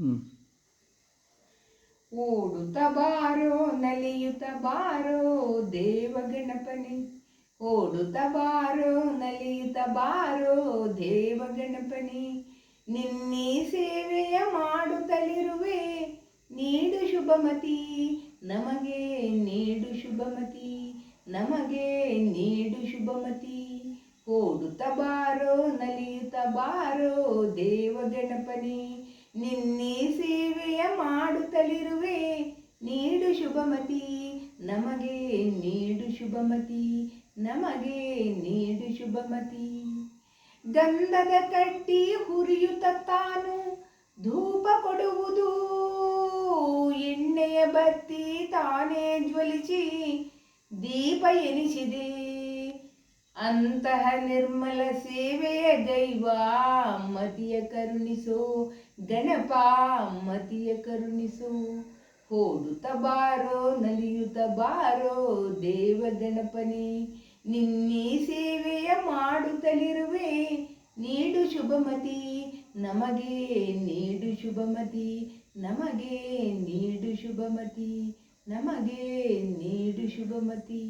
ಹ್ಞೂ ಓಡುತ್ತ ಬಾರೋ ನಲಿಯುತ್ತ ಬಾರೋ ದೇವ ಗಣಪನೆ, ಓಡುತ್ತ ಬಾರೋ ನಲಿಯುತ್ತ ಬಾರೋ ದೇವ ಗಣಪನೆ, ನಿನ್ನೆ ಸೇವೆಯ ಮಾಡುತ್ತಲಿರುವೆ ನೀಡು ಶುಭಮತಿ, ನಮಗೆ ನೀಡು ಶುಭಮತಿ, ನಮಗೆ ನೀಡು ಶುಭಮತಿ. ಓಡುತ್ತ ಬಾರೋ ನಲಿಯುತ್ತ ಬಾರೋ ದೇವ ಗಣಪನೆ, ನಿನ್ನೆ ಸೇವೆಯ ಮಾಡುತ್ತಲಿರುವೆ ನೀಡು ಶುಭಮತಿ, ನಮಗೆ ನೀಡು ಶುಭಮತಿ, ನಮಗೆ ನೀಡು ಶುಭಮತಿ. ಗಂಧದ ಕಡ್ಡಿ ಹುರಿಯುತ್ತ ತಾನು ಧೂಪ ಕೊಡುವುದು, ಎಣ್ಣೆಯ ಬತ್ತಿ ತಾನೇ ಜ್ವಲಿಸಿ ದೀಪ ಎನಿಸಿದೆ, ಅಂತಹ ನಿರ್ಮಲ ಸೇವೆಯ ದೈವ ಮತಿಯ ಕರುಣಿಸೋ ಗಣಪ, ಮತಿಯ ಕರುಣಿಸೋ. ಓಡುತ್ತ ಬಾರೋ ನಲಿಯುತ್ತ ಬಾರೋ ದೇವ ಗಣಪನೆ, ನಿನ್ನೆ ಸೇವೆಯ ಮಾಡುತ್ತಲಿರುವೆ ನೀಡು ಶುಭಮತಿ, ನಮಗೆ ನೀಡು ಶುಭಮತಿ, ನಮಗೆ ನೀಡು ಶುಭಮತಿ, ನಮಗೆ ನೀಡು ಶುಭಮತಿ.